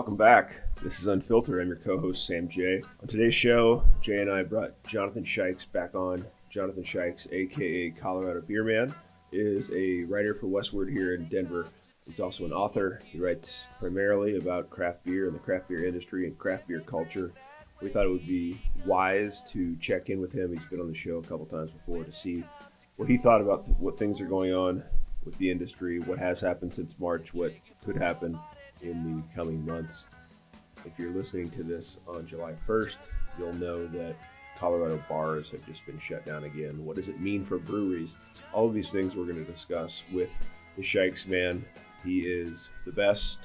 Welcome back. This is Unfiltered. I'm your co-host, Sam J. On today's show, Jay and I brought Jonathan Shikes back on. Jonathan Shikes, a.k.a. Colorado Beer Man, is a writer for Westward here in Denver. He's also an author. He writes primarily about craft beer and the craft beer industry and craft beer culture. We thought it would be wise to check in with him. He's been on the show a couple times before to see what he thought about what things are going on with the industry, what has happened since March, what could happen in the coming months. If you're listening to this on July 1st, you'll know that Colorado bars have just been shut down again. What does it mean for breweries? All of these things we're going to discuss with the Shikes man. He is the best.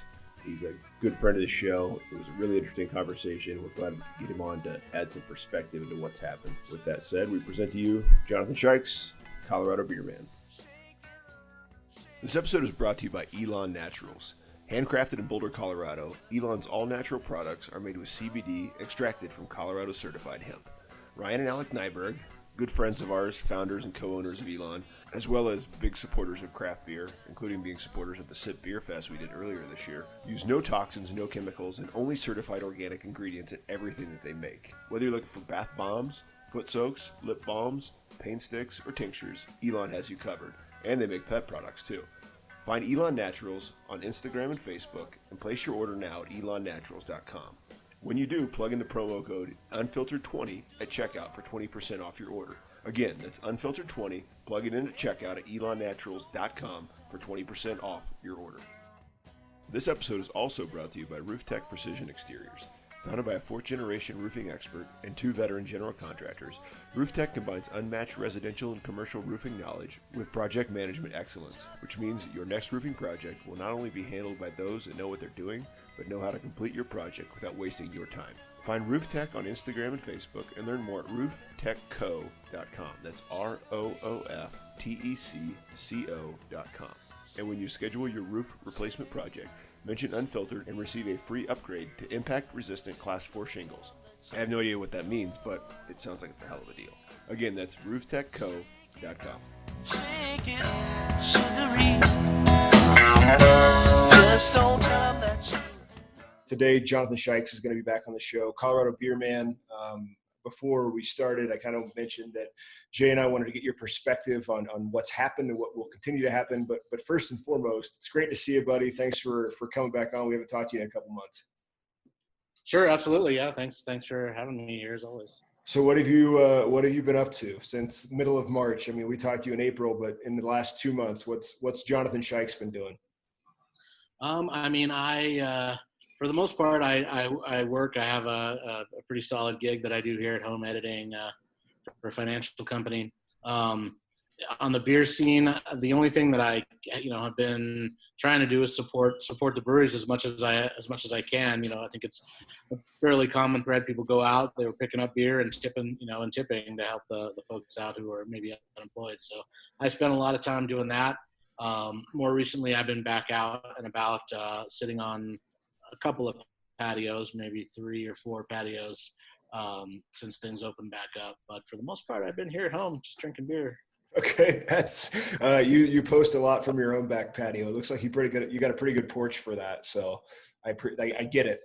He's a good friend of the show. It was a really interesting conversation. We're glad we could get him on to add some perspective into what's happened. With that said, we present to you Jonathan Shikes, Colorado Beer Man. This episode is brought to you by Elon Naturals. Handcrafted in Boulder, Colorado, Elon's all-natural products are made with CBD extracted from Colorado certified hemp. Ryan and Alec Nyberg, good friends of ours, founders and co-owners of Elon, as well as big supporters of craft beer, including being supporters at the SIP Beer Fest we did earlier this year, use no toxins, no chemicals, and only certified organic ingredients in everything that they make. Whether you're looking for bath bombs, foot soaks, lip balms, pain sticks, or tinctures, Elon has you covered. And they make pet products too. Find Elon Naturals on Instagram and Facebook and place your order now at elonnaturals.com. When you do, plug in the promo code Unfiltered20 at checkout for 20% off your order. Again, that's Unfiltered20. Plug it in at checkout at elonnaturals.com for 20% off your order. This episode is also brought to you by RoofTech Precision Exteriors. Founded by a fourth-generation roofing expert and two veteran general contractors, RoofTech combines unmatched residential and commercial roofing knowledge with project management excellence, which means your next roofing project will not only be handled by those that know what they're doing, but know how to complete your project without wasting your time. Find RoofTech on Instagram and Facebook and learn more at rooftechco.com. That's ROOFTECCO.com. And when you schedule your roof replacement project, mention Unfiltered and receive a free upgrade to impact-resistant Class 4 shingles. I have no idea what that means, but it sounds like it's a hell of a deal. Again, that's rooftechco.com. Shake it, sugary. Just don't tell them that you... Today, Jonathan Shikes is going to be back on the show, Colorado Beer Man. Before we started, I kind of mentioned that Jay and I wanted to get your perspective on what's happened and what will continue to happen. But first and foremost, it's great to see you, buddy. Thanks for coming back on. We haven't talked to you in a couple months. Sure, absolutely. Yeah, thanks for having me here as always. So what have you been up to since middle of March? I mean, we talked to you in April, but in the last 2 months, what's Jonathan Shikes been doing? For the most part, I work. I have a pretty solid gig that I do here at home, editing for a financial company. On the beer scene, the only thing that I have been trying to do is support the breweries as much as I can. I think it's a fairly common thread. People go out, they were picking up beer and tipping to help the folks out who are maybe unemployed. So I spent a lot of time doing that. More recently, I've been back out and about, sitting on a couple of patios, maybe 3 or 4 patios, since things opened back up. But for the most part, I've been here at home just drinking beer. Okay, that's you post a lot from your own back patio. It looks like you got a pretty good porch for that. So I get it.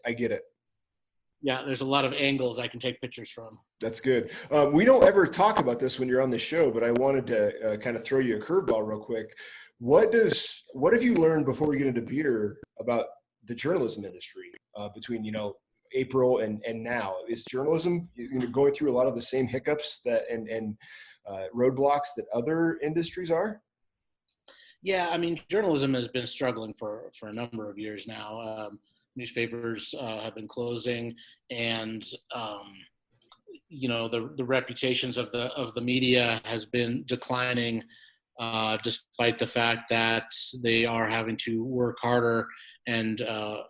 Yeah, there's a lot of angles I can take pictures from. That's good. We don't ever talk about this when you're on the show, but I wanted to kind of throw you a curveball real quick. What have you learned before we get into beer about the journalism industry between April and now? Is journalism going through a lot of the same hiccups that and roadblocks that other industries are? Yeah, I mean, journalism has been struggling for a number of years now. Newspapers have been closing, and the reputations of the media has been declining, despite the fact that they are having to work harder and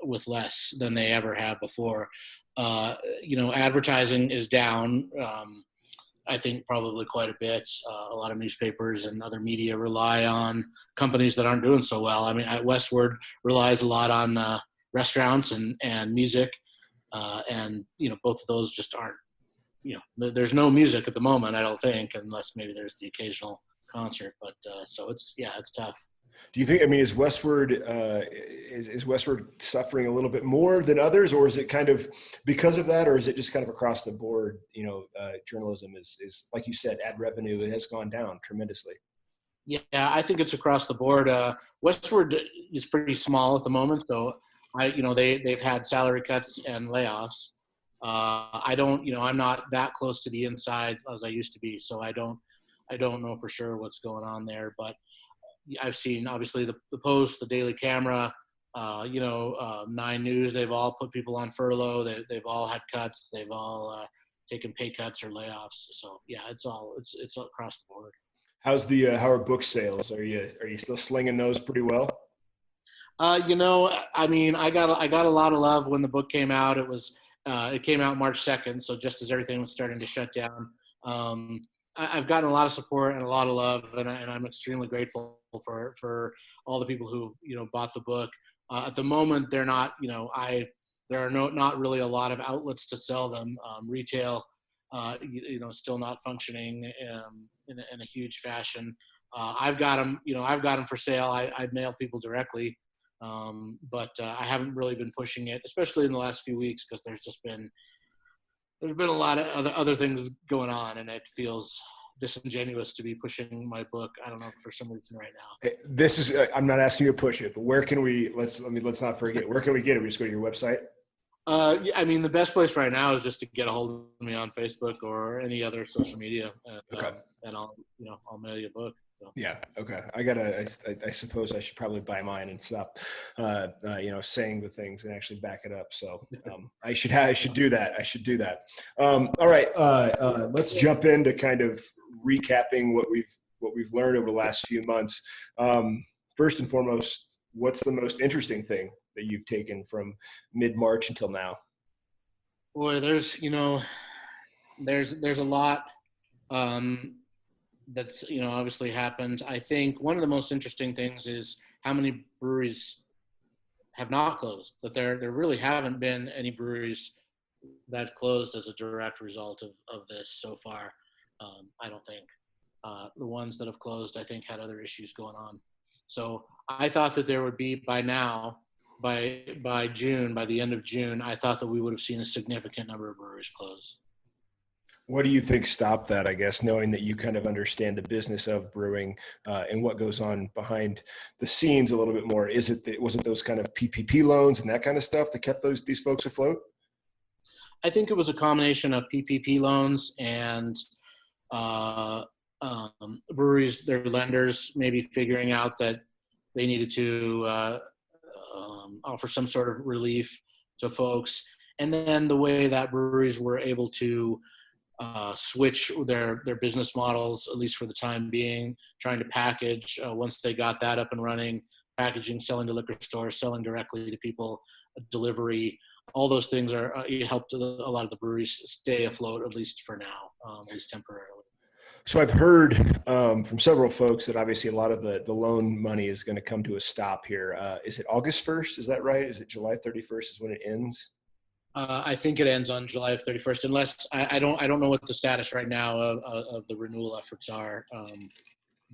with less than they ever have before. Advertising is down, I think probably quite a bit. A lot of newspapers and other media rely on companies that aren't doing so well. I mean, Westward relies a lot on restaurants and music, and both of those just aren't. There's no music at the moment, I don't think, unless maybe there's the occasional concert. But so it's tough. Do you think, I mean, is Westward, is Westward suffering a little bit more than others, or is it kind of because of that, or is it just kind of across the board, journalism is, like you said, ad revenue, it has gone down tremendously. Yeah, I think it's across the board. Westward is pretty small at the moment, so they've had salary cuts and layoffs. I don't, I'm not that close to the inside as I used to be, so I don't know for sure what's going on there. But I've seen obviously the Post, the Daily Camera, 9 News. They've all put people on furlough. They've all had cuts. They've all taken pay cuts or layoffs. So yeah, it's across the board. How are book sales? Are you still slinging those pretty well? I mean, I got a lot of love when the book came out. It came out March 2nd, so just as everything was starting to shut down. I've gotten a lot of support and a lot of love, and I'm extremely grateful for all the people who bought the book. At the moment, they're not. There are not really a lot of outlets to sell them. Retail, still not functioning in a huge fashion. I've got them. I've got them for sale. I mail people directly, but I haven't really been pushing it, especially in the last few weeks, because there's been a lot of other things going on, and it feels disingenuous to be pushing my book. I don't know, for some reason right now. This is, I'm not asking you to push it, but where can we, let's not forget, where can we get it? We just go to your website? I mean, the best place right now is just to get a hold of me on Facebook or any other social media, and I'll mail you a book. So. Yeah. Okay. I suppose I should probably buy mine and stop, saying the things and actually back it up. So I should do that. All right. Let's jump into kind of recapping what we've learned over the last few months. First and foremost, what's the most interesting thing that you've taken from mid-March until now? Boy, there's a lot. That's obviously happened. I think one of the most interesting things is how many breweries have not closed. That there really haven't been any breweries that closed as a direct result of this so far. I don't think the ones that have closed, I think, had other issues going on. So I thought that there would be by now, by June, by the end of June, I thought that we would have seen a significant number of breweries close. What do you think stopped that, I guess, knowing that you kind of understand the business of brewing and what goes on behind the scenes a little bit more? Was it those kind of PPP loans and that kind of stuff that kept these folks afloat? I think it was a combination of PPP loans and breweries, their lenders, maybe figuring out that they needed to offer some sort of relief to folks. And then the way that breweries were able to switch their business models, at least for the time being, trying to package once they got that up and running, packaging, selling to liquor stores, selling directly to people, delivery, all those things helped a lot of the breweries stay afloat, at least for now, at least temporarily. So I've heard from several folks that obviously a lot of the loan money is going to come to a stop here. Is it August 1st? Is that right? Is it July 31st is when it ends? I think it ends on July 31st, unless I don't know what the status right now of the renewal efforts are.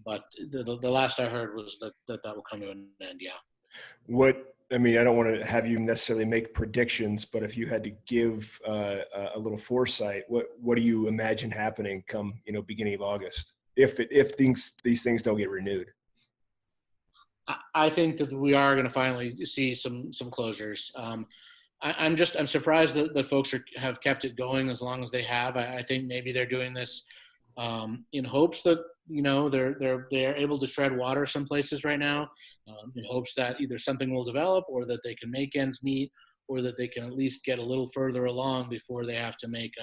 But the last I heard was that will come to an end. Yeah. I don't want to have you necessarily make predictions, but if you had to give a little foresight, what do you imagine happening come beginning of August if these things don't get renewed? I think that we are going to finally see some closures. I'm surprised that folks have kept it going as long as they have. I think maybe they're doing this in hopes that they're able to tread water some places right now, in hopes that either something will develop or that they can make ends meet, or that they can at least get a little further along before they have to make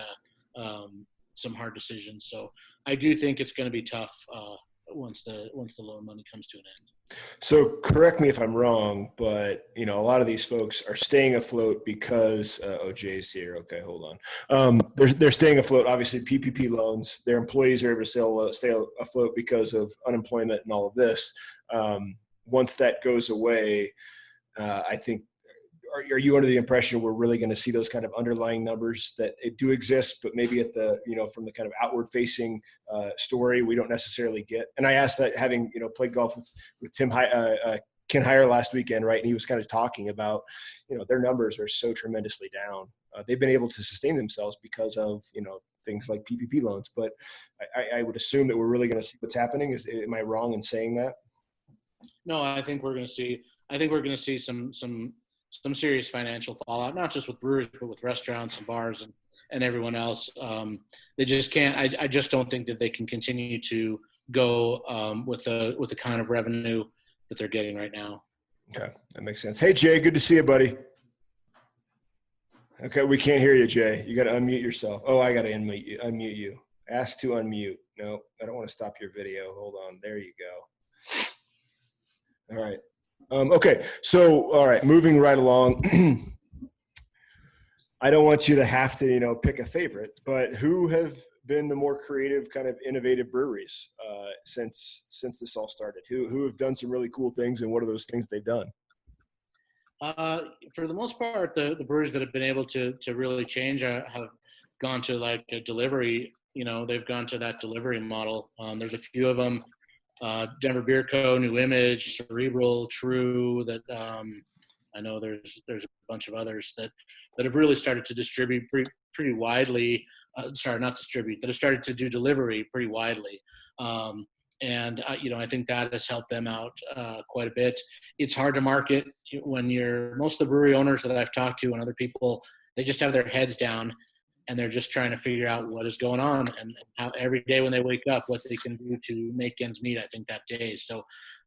some hard decisions. So I do think it's going to be tough once the loan money comes to an end. So correct me if I'm wrong, but a lot of these folks are staying afloat because Jay's here. Okay, hold on. They're staying afloat. Obviously, PPP loans. Their employees are able to stay afloat because of unemployment and all of this. Once that goes away, I think are you under the impression we're really going to see those kind of underlying numbers that it do exist, but maybe at the, from the kind of outward facing story we don't necessarily get? And I asked that having, played golf with Ken Hire last weekend, right? And he was kind of talking about, their numbers are so tremendously down. They've been able to sustain themselves because of, things like PPP loans. But I would assume that we're really going to see what's happening. Am I wrong in saying that? No, I think we're going to see some serious financial fallout, not just with breweries, but with restaurants and bars and everyone else. They just can't. I just don't think that they can continue to go with the kind of revenue that they're getting right now. Okay, that makes sense. Hey, Jay, good to see you, buddy. Okay, we can't hear you, Jay. You got to unmute yourself. Oh, I got to unmute you. Ask to unmute. No, I don't want to stop your video. Hold on. There you go. All right. Okay, so, all right, moving right along. I don't want you to have to, pick a favorite, but who have been the more creative, kind of innovative breweries since this all started? Who have done some really cool things, and what are those things they've done? For the most part, the breweries that have been able to really change have gone to like a delivery. They've gone to that delivery model. There's a few of them. Denver Beer Co., New Image, Cerebral, True. That I know there's a bunch of others that have really started to distribute pretty widely. That have started to do delivery pretty widely. And I think that has helped them out quite a bit. It's hard to market when most of the brewery owners that I've talked to and other people, they just have their heads down and they're just trying to figure out what is going on and how every day when they wake up, what they can do to make ends meet, I think, that day. So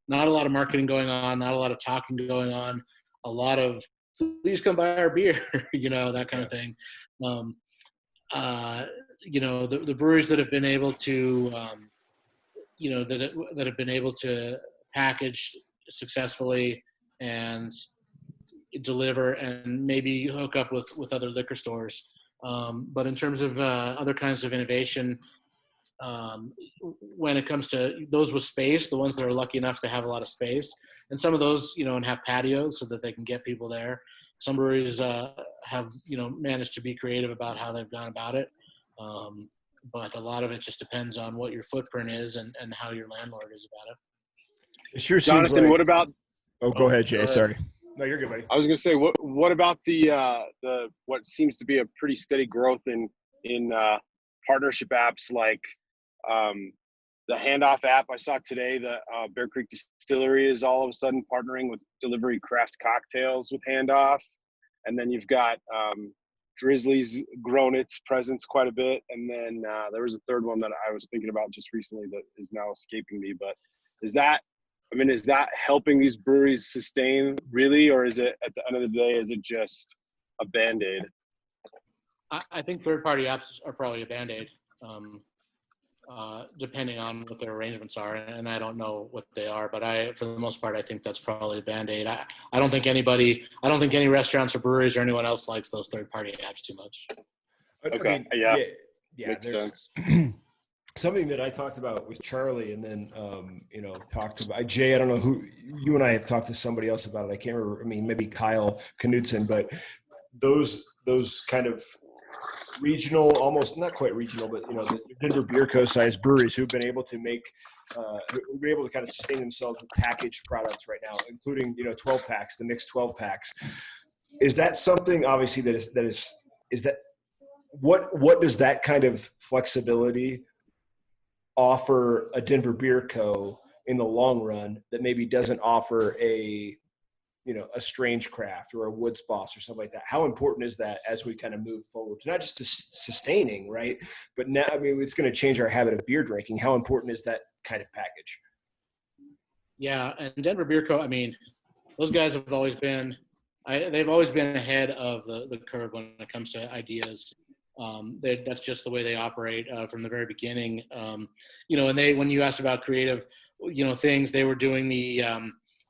not a lot of marketing going on, not a lot of talking going on, a lot of please come buy our beer, that kind of thing. The breweries that have been able to, that have been able to package successfully and deliver and maybe hook up with other liquor stores. But in terms of other kinds of innovation, when it comes to those with space, the ones that are lucky enough to have a lot of space, and some of those, and have patios so that they can get people there. Some breweries have, managed to be creative about how they've gone about it. But a lot of it just depends on what your footprint is and how your landlord is about it. It sure Jonathan, seems like. what about? Oh, go ahead, Jay. Sorry. No, you're good, buddy. I was going to say, what about the what seems to be a pretty steady growth in partnership apps like the Handoff app? I saw today that Bear Creek Distillery is all of a sudden partnering with Delivery Craft Cocktails with Handoff, and then you've got Drizzly's grown its presence quite a bit, and then there was a third one that I was thinking about just recently that is now escaping me. But is that helping these breweries sustain really, or is it at the end of the day, is it just a Band-Aid? I think third-party apps are probably a Band-Aid, depending on what their arrangements are, and I don't know what they are, but for the most part, I think that's probably a Band-Aid. I don't think any restaurants or breweries or anyone else likes those third-party apps too much. Okay. Yeah. Makes sense. Something that I talked about with Charlie, and then talked about Jay. I don't know who you and I have talked to somebody else about it. I can't remember. I mean, maybe Kyle Knudsen, but those kind of regional, almost not quite regional, but the Denver Beer Co. sized breweries who've been able to who've been able to kind of sustain themselves with packaged products right now, including 12 packs, the mixed 12 packs. Is that something obviously what does that kind of flexibility offer a Denver Beer Co. in the long run that maybe doesn't offer a Strange Craft or a Woods Boss or something like that? How important is that as we kind of move forward? Not just to sustaining, right? But now, it's going to change our habit of beer drinking. How important is that kind of package? Yeah, and Denver Beer Co., those guys have always been they've always been ahead of the curve when it comes to ideas. That's just the way they operate from the very beginning. And when you asked about creative, things, they were doing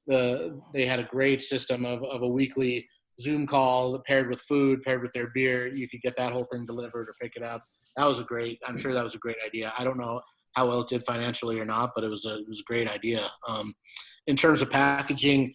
they had a great system of a weekly Zoom call paired with food, paired with their beer. You could get that whole thing delivered or pick it up. I'm sure that was a great idea. I don't know how well it did financially or not, but it was a great idea. In terms of packaging,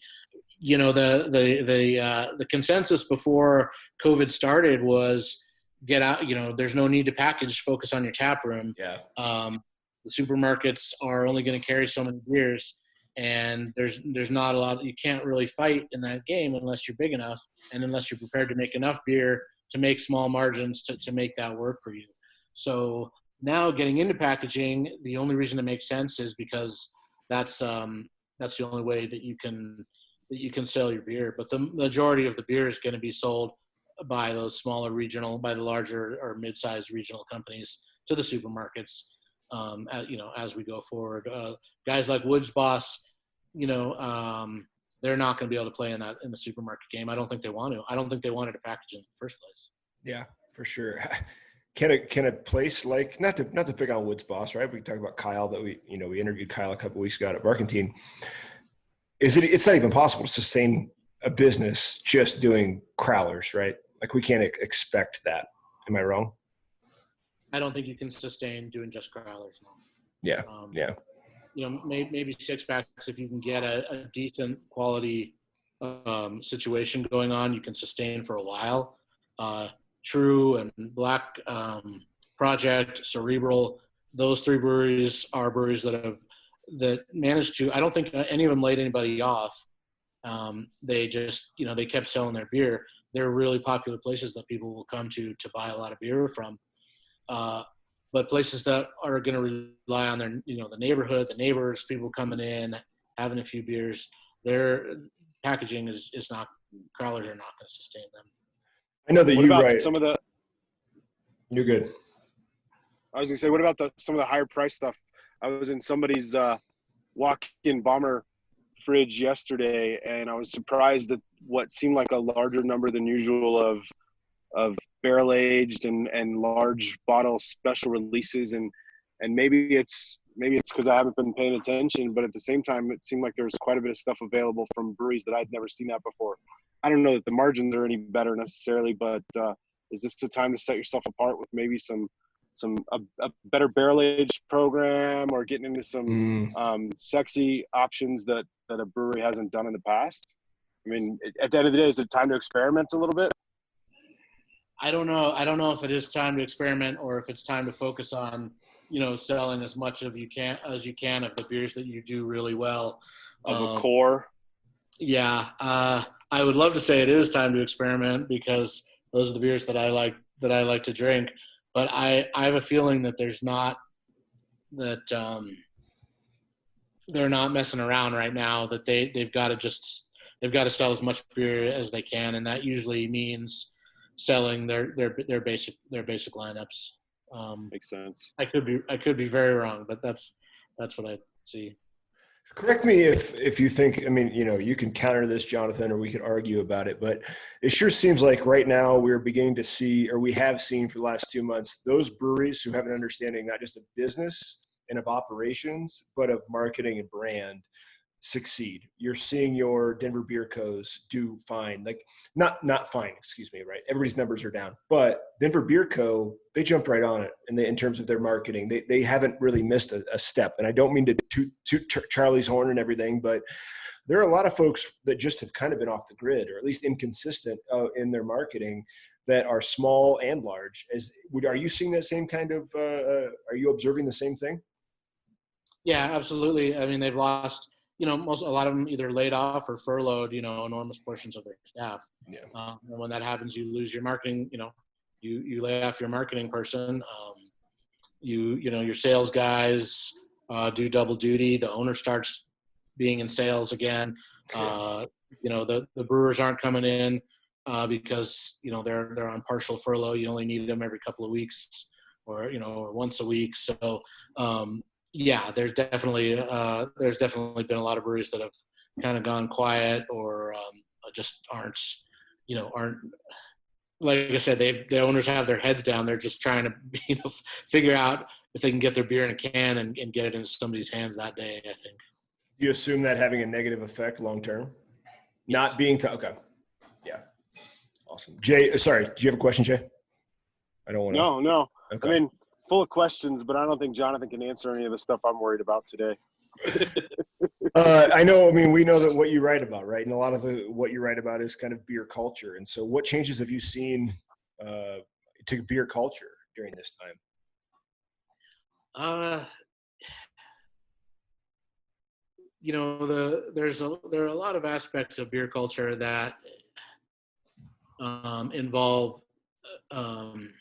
the consensus before COVID started was get out. There's no need to package. Focus on your tap room. Yeah. The supermarkets are only going to carry so many beers, and there's not a lot. You can't really fight in that game unless you're big enough, and unless you're prepared to make enough beer to make small margins to make that work for you. So now getting into packaging, the only reason it makes sense is because that's the only way that you can sell your beer. But the majority of the beer is going to be sold by those smaller by the larger or mid-sized regional companies to the supermarkets. As we go forward, guys like Woods Boss, they're not going to be able to play in the supermarket game. I don't think they want to. I don't think they wanted to package in the first place. Yeah, for sure. Can a place like not to pick on Woods Boss, right? We talk about Kyle that we interviewed Kyle a couple weeks ago at Barkentine. It's not even possible to sustain a business just doing crowlers, right? Like we can't expect that. Am I wrong? I don't think you can sustain doing just crowlers. No. Yeah. Yeah. Maybe six packs, if you can get a decent quality situation going on, you can sustain for a while. True and Black Project, Cerebral, those three breweries are breweries that managed to. I don't think any of them laid anybody off. They just, they kept selling their beer. They're really popular places that people will come to buy a lot of beer from. But places that are going to rely on their, the neighborhood, the neighbors, people coming in, having a few beers, their packaging is not, crowlers are not going to sustain them. I know that what you about write. Some of the. You're good. I was gonna say, what about some of the higher price stuff? I was in somebody's walk-in bomber fridge yesterday, and I was surprised at what seemed like a larger number than usual of barrel aged and large bottle special releases, and maybe it's because I haven't been paying attention, but at the same time, it seemed like there was quite a bit of stuff available from breweries that I'd never seen that before. I don't know that the margins are any better necessarily, but is this the time to set yourself apart with maybe a better barrel aged program, or getting into some sexy options that a brewery hasn't done in the past? I mean, at the end of the day, is it time to experiment a little bit? I don't know. I don't know if it is time to experiment or if it's time to focus on, selling as much as you can of the beers that you do really well. Of a core. Yeah. I would love to say it is time to experiment because those are the beers that I like to drink. But I have a feeling that they're not messing around right now, that they've got to sell as much beer as they can. And that usually means selling their basic lineups. Makes sense. I could be very wrong, but that's what I see. Correct me if you think, you can counter this, Jonathan, or we could argue about it, but it sure seems like right now we're beginning to see, or we have seen for the last 2 months, those breweries who have an understanding not just of business and of operations, but of marketing and brand succeed. You're seeing your Denver Beer Co's do fine, like not fine, excuse me, right? Everybody's numbers are down, but Denver Beer Co, they jumped right on it, and in terms of their marketing, they haven't really missed a step. And I don't mean to toot Charlie's horn and everything, but there are a lot of folks that just have kind of been off the grid, or at least inconsistent in their marketing, that are small and large. Are you seeing that same kind of? Are you observing the same thing? Yeah, absolutely. I mean, they've lost. A lot of them either laid off or furloughed, enormous portions of their staff. Yeah. And when that happens, you lose your marketing, you lay off your marketing person. Your sales guys do double duty. The owner starts being in sales again. The brewers aren't coming in because, they're on partial furlough. You only need them every couple of weeks or once a week. So, yeah, there's definitely been a lot of breweries that have kind of gone quiet or just aren't like I said, the owners have their heads down. They're just trying to figure out if they can get their beer in a can and get it into somebody's hands that day, I think. You assume that having a negative effect long term? Not being okay. Yeah. Awesome. Jay, sorry, do you have a question, Jay? I don't want to. No. Okay. I mean, full of questions, but I don't think Jonathan can answer any of the stuff I'm worried about today. I know. I mean, we know that what you write about, right? And a lot of what you write about is kind of beer culture. And so, what changes have you seen to beer culture during this time? Uh, there are a lot of aspects of beer culture that involve um,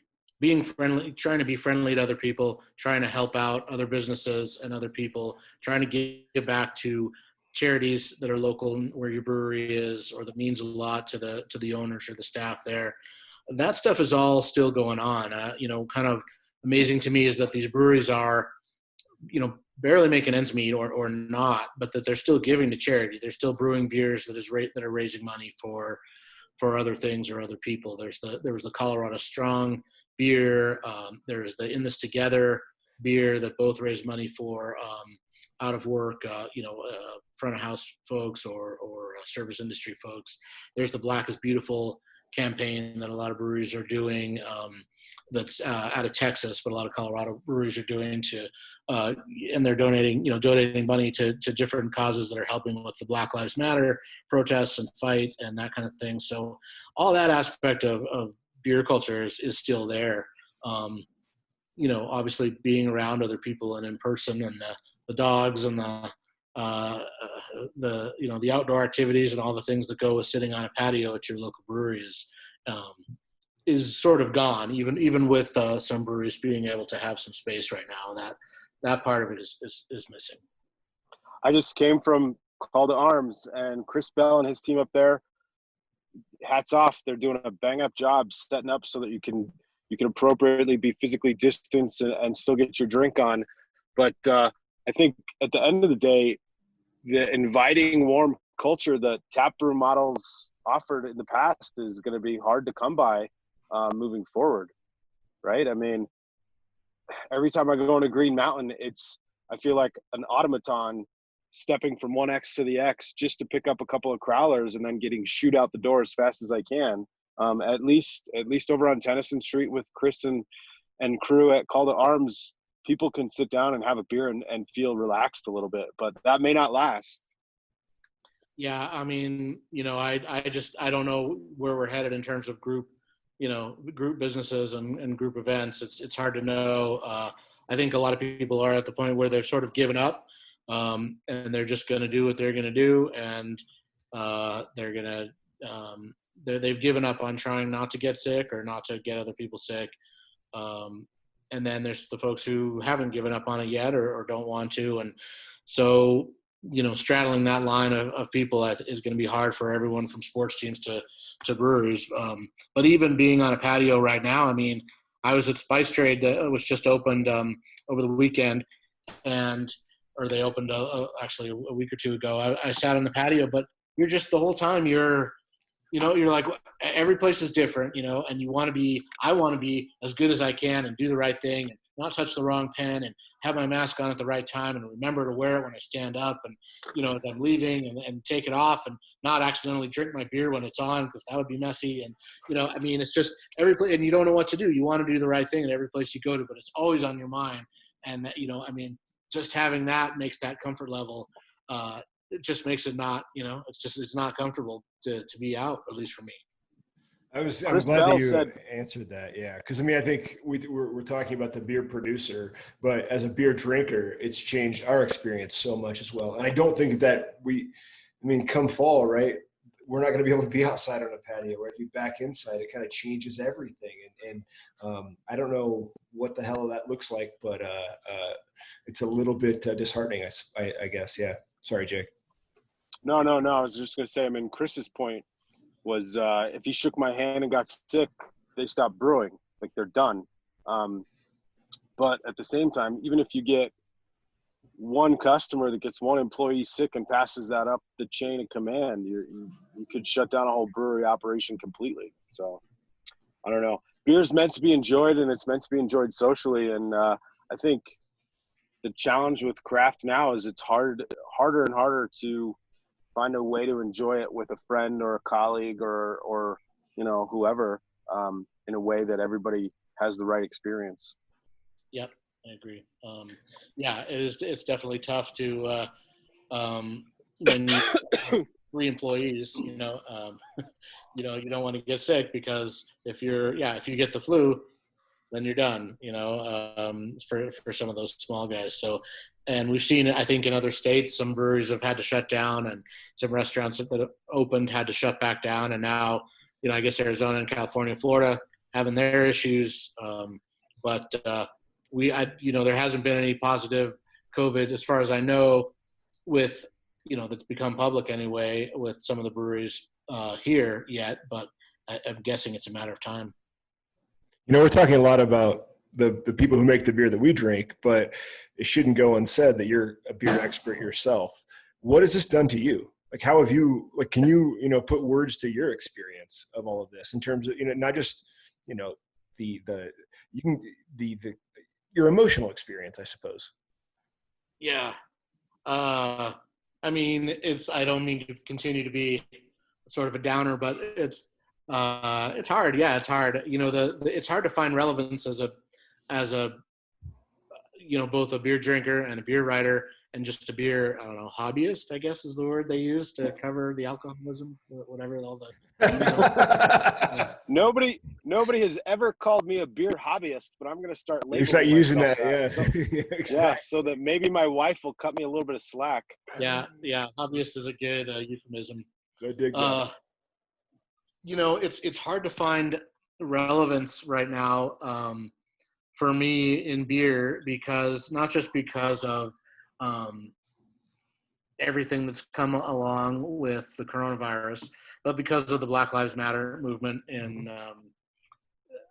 being friendly, trying to be friendly to other people, trying to help out other businesses and other people, trying to give back to charities that are local where your brewery is, or that means a lot to the owners or the staff there. That stuff is all still going on. Kind of amazing to me is that these breweries are, barely making ends meet or not, but that they're still giving to charity. They're still brewing beers that are raising money for other things or other people. There was the Colorado Strong beer. There's the In This Together beer that both raise money for out of work, front of house folks or service industry folks. There's the Black is Beautiful campaign that a lot of breweries are doing. That's out of Texas, but a lot of Colorado breweries are doing and they're donating money to different causes that are helping with the Black Lives Matter protests and fight and that kind of thing. So all that aspect of beer culture is still there. Obviously being around other people and in person, and the dogs and the outdoor activities and all the things that go with sitting on a patio at your local brewery is sort of gone, even with some breweries being able to have some space right now. That part of it is missing. I just came from Call to Arms, and Chris Bell and his team up there, hats off. They're doing a bang up job setting up so that you can appropriately be physically distanced and still get your drink on. But I think at the end of the day, the inviting, warm culture that taproom models offered in the past is going to be hard to come by moving forward, right? I mean, every time I go into Green Mountain, I feel like an automaton stepping from one X to the X just to pick up a couple of crowlers and then getting shoot out the door as fast as I can. At least over on Tennyson Street with Chris and crew at Call to Arms, people can sit down and have a beer and feel relaxed a little bit, but that may not last. Yeah, I mean, I don't know where we're headed in terms of group businesses and group events. It's hard to know. I think a lot of people are at the point where they've sort of given up, and they're just going to do what they're going to do, and they've given up on trying not to get sick or not to get other people sick. And then there's the folks who haven't given up on it yet or don't want to, and so straddling that line of people is going to be hard for everyone from sports teams to breweries. But even being on a patio right now, I mean, I was at Spice Trade that was just opened over the weekend, or they opened actually a week or two ago. I sat on the patio, but you're just the whole time you're like, every place is different, and I want to be as good as I can and do the right thing and not touch the wrong pen and have my mask on at the right time and remember to wear it when I stand up and, as I'm leaving and take it off and not accidentally drink my beer when it's on, because that would be messy. And, it's just every place, and you don't know what to do. You want to do the right thing at every place you go to, but it's always on your mind. And that, just having that makes that comfort level, it just makes it not, it's not comfortable to be out, at least for me. I'm glad that you answered that. Yeah. Cause I think we're talking about the beer producer, but as a beer drinker, it's changed our experience so much as well. And I don't think that come fall, right, we're not going to be able to be outside on a patio, right? If you back inside, it kind of changes everything. And I don't know what the hell that looks like, but it's a little bit disheartening, I guess. Yeah. Sorry, Jake. No. I was just going to say, Chris's point was if he shook my hand and got sick, they stopped brewing. Like, they're done. But at the same time, even if you get one customer that gets one employee sick and passes that up the chain of command, you could shut down a whole brewery operation completely. So I don't know. Beer's meant to be enjoyed, and it's meant to be enjoyed socially. And I think the challenge with craft now is it's harder and harder to find a way to enjoy it with a friend or a colleague or whoever in a way that everybody has the right experience. Yep, I agree. It's definitely tough to when you have 3 employees, you don't want to get sick, because if you get the flu, then you're done, for some of those small guys. So, and we've seen, I think, in other states, some breweries have had to shut down, and some restaurants that have opened had to shut back down. And now, I guess Arizona and California, Florida having their issues. But there hasn't been any positive COVID, as far as I know, with, that's become public anyway, with some of the breweries here yet, but I'm guessing it's a matter of time. We're talking a lot about the people who make the beer that we drink, but it shouldn't go unsaid that you're a beer expert yourself. What has this done to you? Like, how have you, can you, put words to your experience of all of this in terms of, not just, your emotional experience, I suppose. Yeah. I don't mean to continue to be sort of a downer, but it's hard. Yeah, it's hard. It's hard to find relevance as a both a beer drinker and a beer writer, and just a beer, I don't know, hobbyist, I guess is the word they use to cover the alcoholism, whatever, all the. Nobody has ever called me a beer hobbyist, but I'm going to start labeling. You start using that, yeah. So, exactly. Yeah, so that maybe my wife will cut me a little bit of slack. Yeah, hobbyist is a good euphemism. I dig that. It's hard to find relevance right now for me in beer, because not just because of everything that's come along with the coronavirus, but because of the Black Lives Matter movement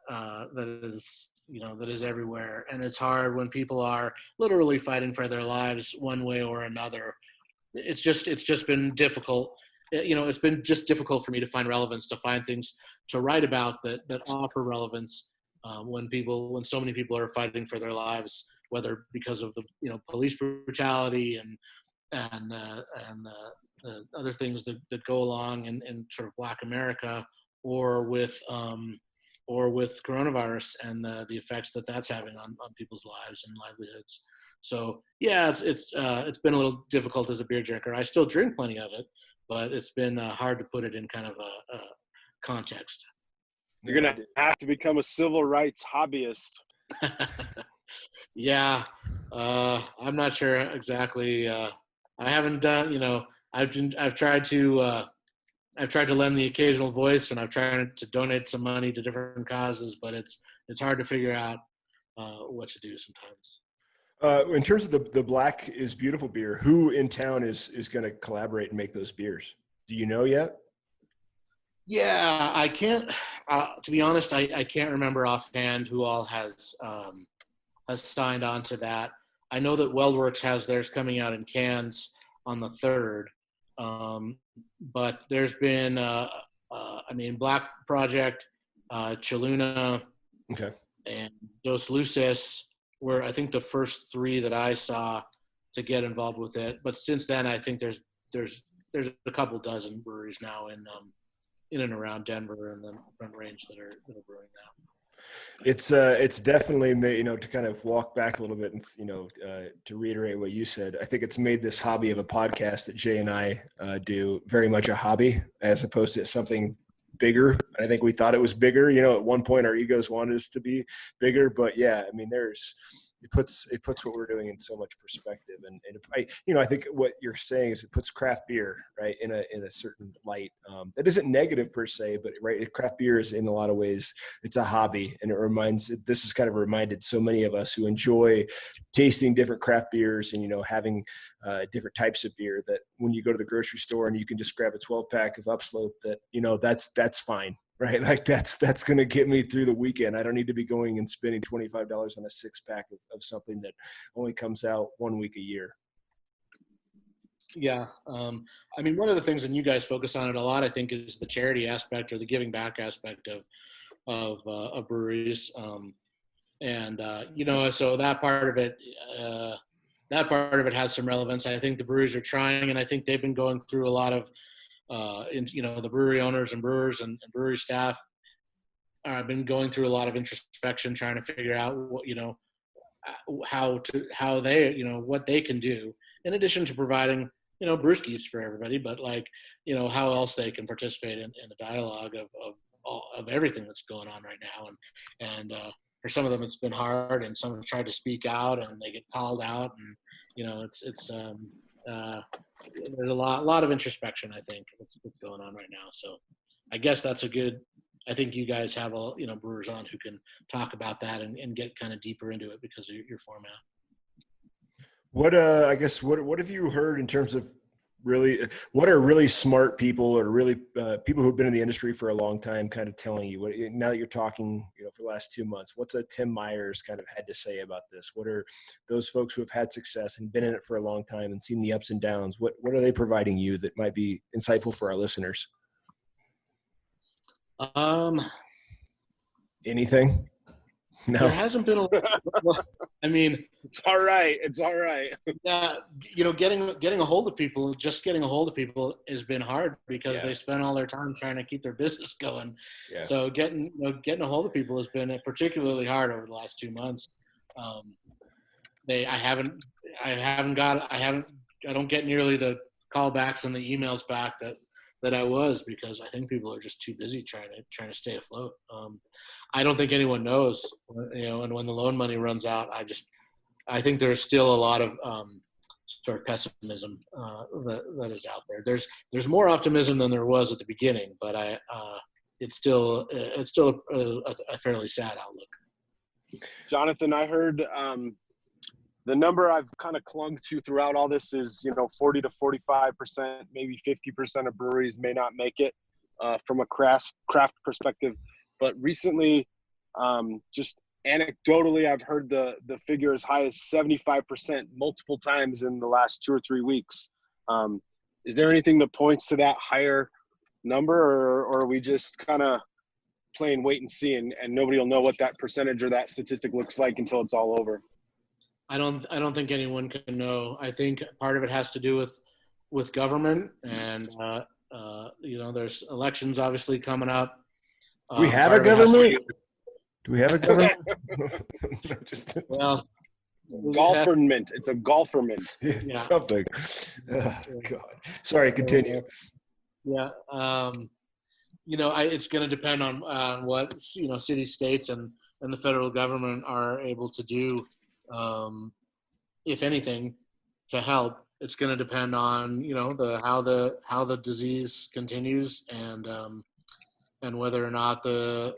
that is everywhere. And it's hard when people are literally fighting for their lives one way or another. It's just been difficult. It's been just difficult for me to find relevance, to find things to write about that offer relevance when so many people are fighting for their lives, whether because of the police brutality and the other things that go along in sort of Black America, or with coronavirus and the effects that's having on people's lives and livelihoods. So yeah, it's been a little difficult as a beer drinker. I still drink plenty of it, but it's been hard to put it in kind of a context. You're going to have to become a civil rights hobbyist. Yeah, I'm not sure exactly. I haven't done. I've tried to lend the occasional voice, and I've tried to donate some money to different causes, but it's hard to figure out what to do sometimes. In terms of the Black is Beautiful beer, who in town is going to collaborate and make those beers? Do you know yet? Yeah, I can't. To be honest, I can't remember offhand who all has signed on to that. I know that WeldWorks has theirs coming out in cans on the 3rd, but there's been Black Project, Chaluna, okay, and Dos Luces were, I think, the first 3 that I saw to get involved with it. But since then, I think there's a couple dozen breweries now in and around Denver and the Front Range that are brewing now. It's definitely made, to kind of walk back a little bit and, to reiterate what you said, I think it's made this hobby of a podcast that Jay and I do very much a hobby, as opposed to something bigger. I think we thought it was bigger, at one point our egos wanted us to be bigger, but yeah, it puts what we're doing in so much perspective. And I think what you're saying is it puts craft beer, right, in a certain light that isn't negative per se, but right, craft beer is in a lot of ways, it's a hobby, and this has kind of reminded so many of us who enjoy tasting different craft beers and, having different types of beer, that when you go to the grocery store and you can just grab a 12-pack of Upslope, that, that's fine. Right. Like that's going to get me through the weekend. I don't need to be going and spending $25 on a 6-pack of something that only comes out 1 week a year. Yeah. One of the things, and you guys focus on it a lot, I think, is the charity aspect or the giving back aspect of breweries. So that part of it has some relevance. I think the breweries are trying, and I think they've been going through a lot of, the brewery owners and brewers and brewery staff have been going through a lot of introspection, trying to figure out what, how they, what they can do, in addition to providing brewskis for everybody, but like, how else they can participate in the dialogue of everything that's going on right now. And for some of them, it's been hard, and some have tried to speak out and they get called out, and, there's a lot of introspection, I think, that's going on right now. So I guess I think you guys have brewers on who can talk about that and get kind of deeper into it because of your format. What have you heard in terms of what are really smart people, or really people who've been in the industry for a long time kind of telling you, now that you're talking, for the last 2 months, what's a Tim Myers kind of had to say about this? What are those folks who have had success and been in it for a long time and seen the ups and downs? What are they providing you that might be insightful for our listeners? Anything? No. There hasn't been it's all right. It's all right. Getting a hold of people, has been hard because they spend all their time trying to keep their business going. Yeah. So getting a hold of people has been particularly hard over the last 2 months. I don't get nearly the callbacks and the emails back that I was, because I think people are just too busy trying to stay afloat. I don't think anyone knows, and when the loan money runs out, I think there's still a lot of sort of pessimism that is out there. There's more optimism than there was at the beginning, but it's still a fairly sad outlook. Jonathan, I heard the number I've kind of clung to throughout all this is 40 to 45%, maybe 50% of breweries may not make it from a craft perspective. But recently, just anecdotally, I've heard the figure as high as 75% multiple times in the last 2 or 3 weeks. Is there anything that points to that higher number, or are we just kind of playing wait and see, and nobody will know what that percentage or that statistic looks like until it's all over? I don't think anyone can know. I think part of it has to do with government, and there's elections obviously coming up. Do we have a government? Do we have a government? Well, golferment. It's a golferment. Yeah. Something. Oh, God. Sorry, continue. Yeah. It's going to depend on what cities, states, and the federal government are able to do, if anything, to help. It's going to depend on how the disease continues, and whether or not the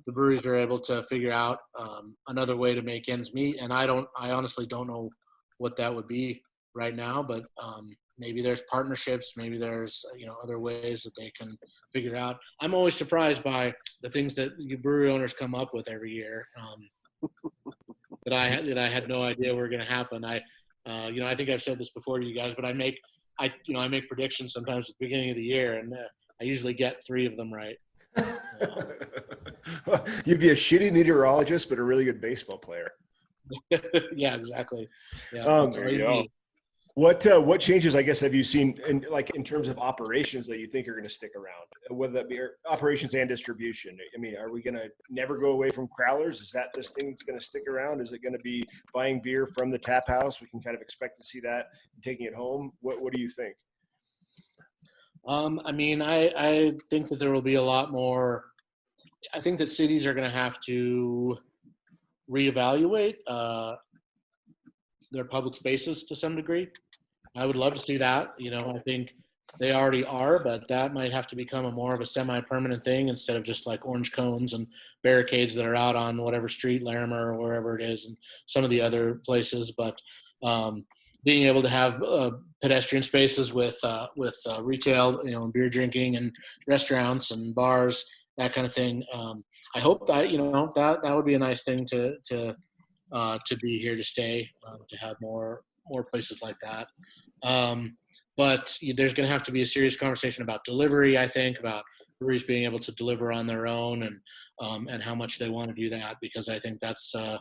breweries are able to figure out another way to make ends meet. And I honestly don't know what that would be right now, but maybe there's partnerships, maybe there's other ways that they can figure it out. I'm always surprised by the things that brewery owners come up with every year that I had no idea were going to happen. I think I've said this before to you guys, but I make predictions sometimes at the beginning of the year, and I usually get 3 of them right. You'd be a shitty meteorologist, but a really good baseball player. Yeah, exactly. Yeah, there you go. What changes, I guess, have you seen in terms of operations that you think are going to stick around, whether that be operations and distribution? I mean, are we going to never go away from crowlers? Is that this thing that's going to stick around? Is it going to be buying beer from the tap house? We can kind of expect to see that and taking it home. What do you think? I think that there will be a lot more. I think that cities are going to have to reevaluate their public spaces to some degree. I would love to see that. I think they already are, but that might have to become more of a semi-permanent thing instead of just like orange cones and barricades that are out on whatever street, Larimer or wherever it is, and some of the other places. But being able to have pedestrian spaces with retail, and beer drinking and restaurants and bars, that kind of thing. I hope that that would be a nice thing to be here to stay, to have more places like that. But there's going to have to be a serious conversation about delivery. I think about breweries being able to deliver on their own and how much they want to do that, because I think that's a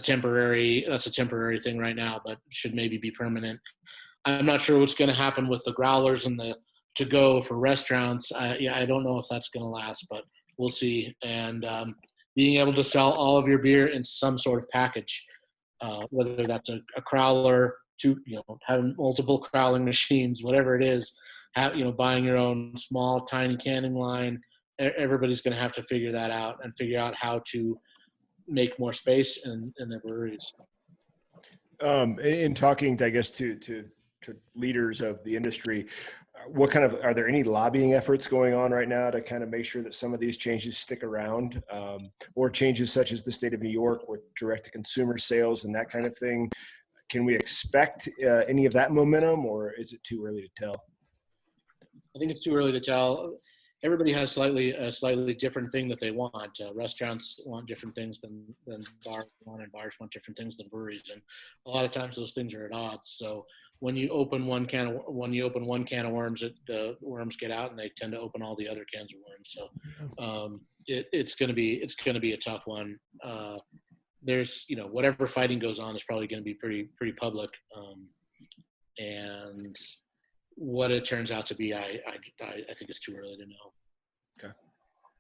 temporary thing right now, but should maybe be permanent. I'm not sure what's going to happen with the growlers and the to-go for restaurants. I don't know if that's going to last, but we'll see. And being able to sell all of your beer in some sort of package, whether that's a crowler having multiple crowling machines, whatever it is, buying your own small, tiny canning line. Everybody's going to have to figure that out and figure out how to make more space in their breweries. In talking, I guess, to leaders of the industry, are there any lobbying efforts going on right now to kind of make sure that some of these changes stick around, or changes such as the state of New York with direct-to-consumer sales and that kind of thing? Can we expect any of that momentum, or is it too early to tell? I think it's too early to tell. Everybody has a slightly different thing that they want. Restaurants want different things than bars want, and bars want different things than breweries. And a lot of times those things are at odds. So when you open one can of worms, the worms get out, and they tend to open all the other cans of worms. So it's going to be a tough one. There's whatever fighting goes on is probably going to be pretty public, and what it turns out to be, I think it's too early to know. Okay.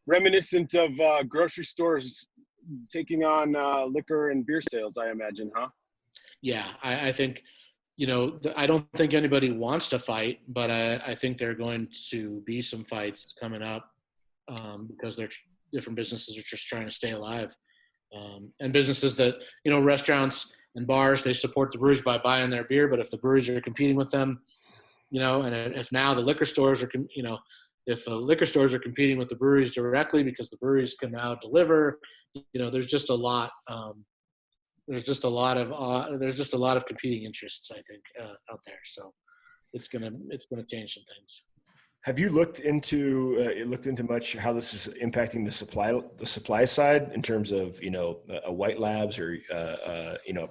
Reminiscent of grocery stores taking on liquor and beer sales, I imagine, huh? Yeah, I think, I don't think anybody wants to fight, but I think there are going to be some fights coming up, because different businesses are just trying to stay alive. And businesses that, restaurants and bars, they support the breweries by buying their beer, but if the breweries are competing with them, and if now the liquor stores are, if the liquor stores are competing with the breweries directly because the breweries can now deliver, there's just a lot of competing interests, I think, out there. So it's gonna change some things. Have you looked into much how this is impacting the supply side in terms of a White Labs or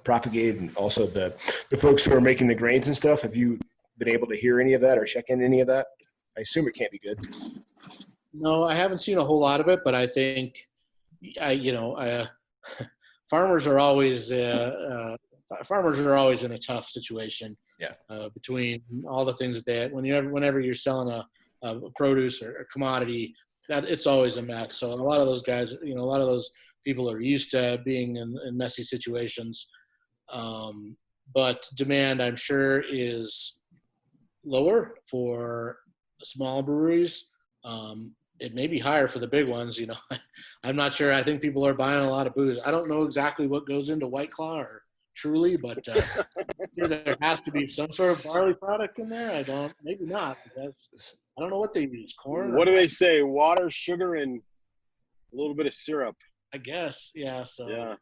Propagate, and also the folks who are making the grains and stuff? Have you been able to hear any of that or check in any of that? I assume it can't be good. No, I haven't seen a whole lot of it, but I think, farmers are always in a tough situation. Yeah. Between all the things that whenever you're selling a produce or a commodity, that it's always a mess. So a lot of those guys, a lot of those people are used to being in messy situations. But demand, I'm sure, is lower for small breweries. It may be higher for the big ones. I'm not sure. I think people are buying a lot of booze. I don't know exactly what goes into White Claw or Truly, but there has to be some sort of barley product in there. Maybe not, because I don't know what they use. Corn? What do they say? Water, sugar, and a little bit of syrup. I guess, yeah. So, yeah.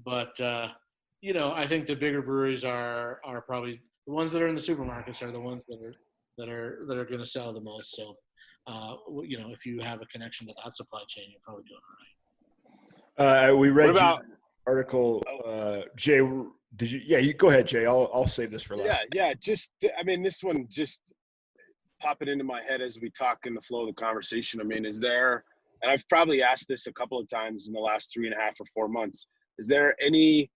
But I think the bigger breweries are probably the ones that are in the supermarkets are the ones that are going to sell the most. So, if you have a connection to that supply chain, you're probably doing all right. We read your article, Jay. Did you? Yeah, you go ahead, Jay. I'll save this for last. Yeah. This one just popping into my head as we talk in the flow of the conversation. Is there? And I've probably asked this a couple of times in the last 3.5 or 4 months. Is there anything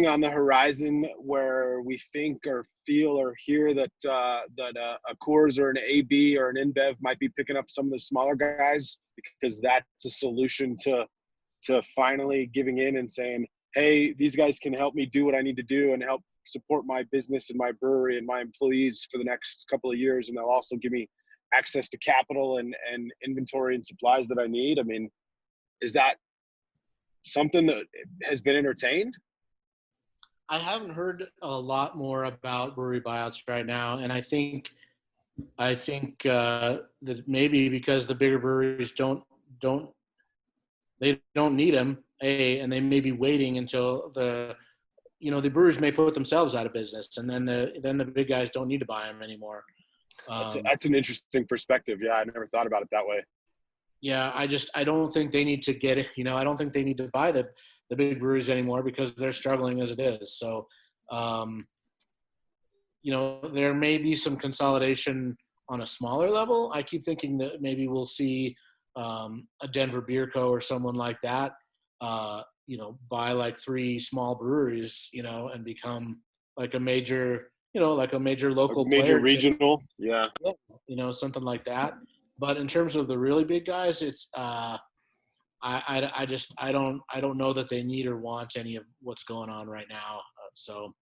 on the horizon where we think or feel or hear that a Coors or an AB or an InBev might be picking up some of the smaller guys, because that's a solution to finally giving in and saying, hey, these guys can help me do what I need to do and help support my business and my brewery and my employees for the next couple of years, and they'll also give me access to capital and inventory and supplies that I need? Is that something that has been entertained? I haven't heard a lot more about brewery buyouts right now, and I think that maybe because the bigger breweries don't need them, and they may be waiting until the brewers may put themselves out of business, and then the big guys don't need to buy them anymore. That's an interesting perspective. Yeah, I never thought about it that way. Yeah, I don't think they need to get it. I don't think they need to buy the big breweries anymore because they're struggling as it is. So, there may be some consolidation on a smaller level. I keep thinking that maybe we'll see a Denver Beer Co. or someone like that, buy like 3 small breweries, and become like a major, like a major local major player. Regional. Yeah. Something like that. But in terms of the really big guys, it's I don't know that they need or want any of what's going on right now. So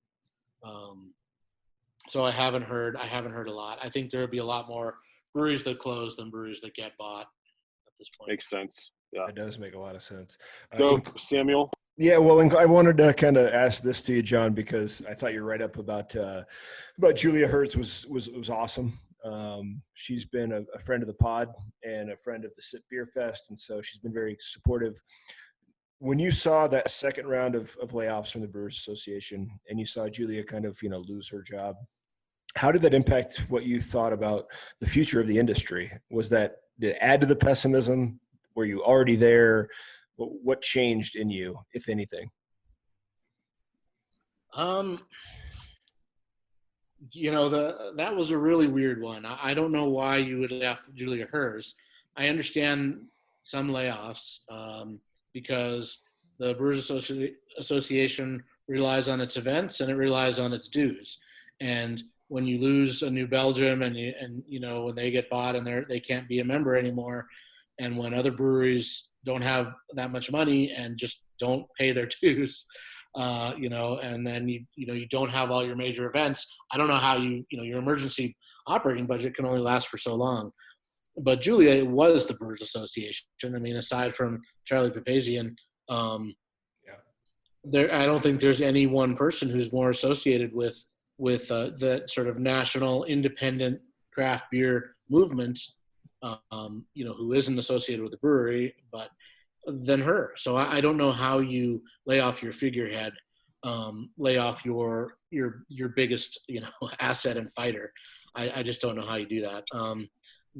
I haven't heard a lot. I think there will be a lot more breweries that close than breweries that get bought at this point. Makes sense. Yeah. That does make a lot of sense. Go, Samuel. Yeah, well, I wanted to kind of ask this to you, John, because I thought you're right up about Julia Hertz was awesome. She's been a friend of the pod and a friend of the Sip Beer Fest, and so she's been very supportive. When you saw that second round of layoffs from the Brewers Association, and you saw Julia kind of lose her job, how did that impact what you thought about the future of the industry? Did it add to the pessimism? Were you already there? What changed in you, if anything? That was a really weird one. I don't know why you would laugh Julia Hertz. I understand some layoffs because the Brewers Association relies on its events and it relies on its dues. And when you lose a New Belgium and when they get bought and they can't be a member anymore, and when other breweries don't have that much money and just don't pay their dues, and then you don't have all your major events. I don't know how your emergency operating budget can only last for so long. But Julia was the Brewers Association. I mean, aside from Charlie Papazian, I don't think there's any one person who's more associated with the sort of national independent craft beer movement, who isn't associated with the brewery, but than her. So I don't know how you lay off your figurehead, lay off your biggest, asset and fighter. I just don't know how you do that.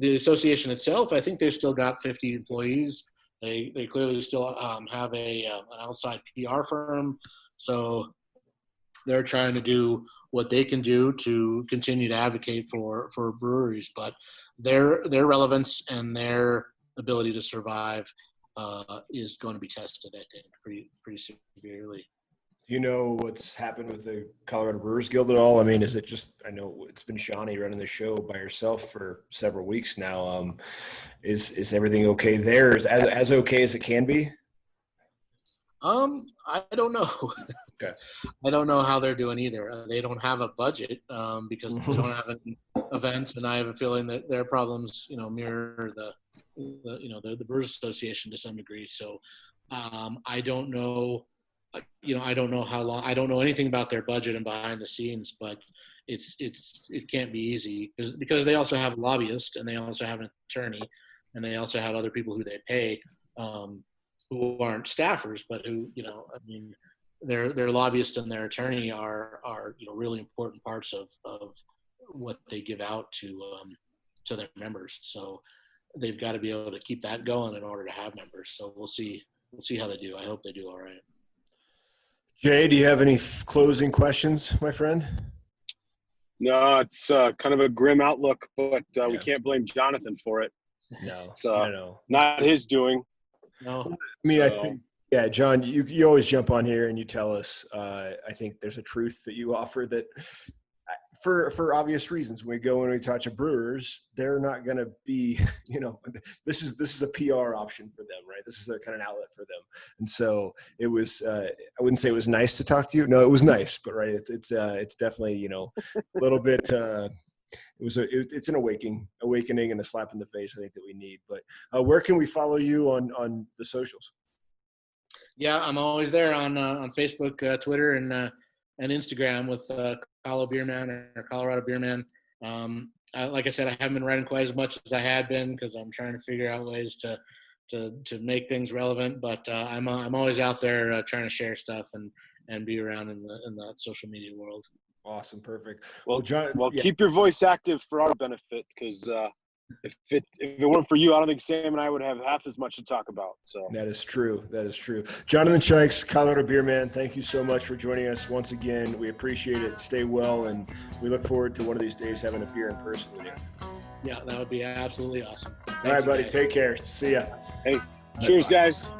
The association itself, I think they've still got 50 employees. They clearly still have an outside PR firm. So they're trying to do what they can do to continue to advocate for breweries, but their relevance and their ability to survive is going to be tested, I think, pretty severely. Do you know what's happened with the Colorado Brewers Guild at all? I mean, is it just, I know it's been Shawnee running the show by herself for several weeks now. Is everything okay there? Is as okay as it can be? I don't know. Okay. I don't know how they're doing either. They don't have a budget because they don't have any events, and I have a feeling that their problems, mirror the Brewers Association to some degree. So I don't know. I don't know how long. I don't know anything about their budget and behind the scenes, but it can't be easy because they also have a lobbyist and they also have an attorney and they also have other people who they pay who aren't staffers, but who their lobbyist and their attorney are really important parts of what they give out to their members. So they've got to be able to keep that going in order to have members. So we'll see how they do. I hope they do all right. Jay, do you have any closing questions, my friend? No, it's kind of a grim outlook, but we can't blame Jonathan for it. No, it's no. Not his doing. No. I mean, I think, John, you always jump on here and you tell us, I think there's a truth that you offer that for obvious reasons, when we go and we talk to brewers, they're not going to be, this is a PR option for them, right? This is a kind of an outlet for them. And so it was, I wouldn't say it was nice to talk to you. No, it was nice, but right. It's definitely, a little bit, it's an awakening and a slap in the face, I think, that we need. But where can we follow you on the socials? Yeah, I'm always there on Facebook, Twitter, and Instagram with Colorado Beerman or Colorado Beerman. Like I said, I haven't been writing quite as much as I had been because I'm trying to figure out ways to make things relevant. But I'm always out there trying to share stuff and be around in that social media world. Awesome, perfect. Well, John, keep your voice active for our benefit, because if it weren't for you, I don't think Sam and I would have half as much to talk about. So that is true. Jonathan Shikes, Colorado Beerman, thank you so much for joining us once again. We appreciate it. Stay well, and we look forward to one of these days having a beer in person with you. Yeah, that would be absolutely awesome. All right, buddy. Take care. See ya. Hey, cheers, guys.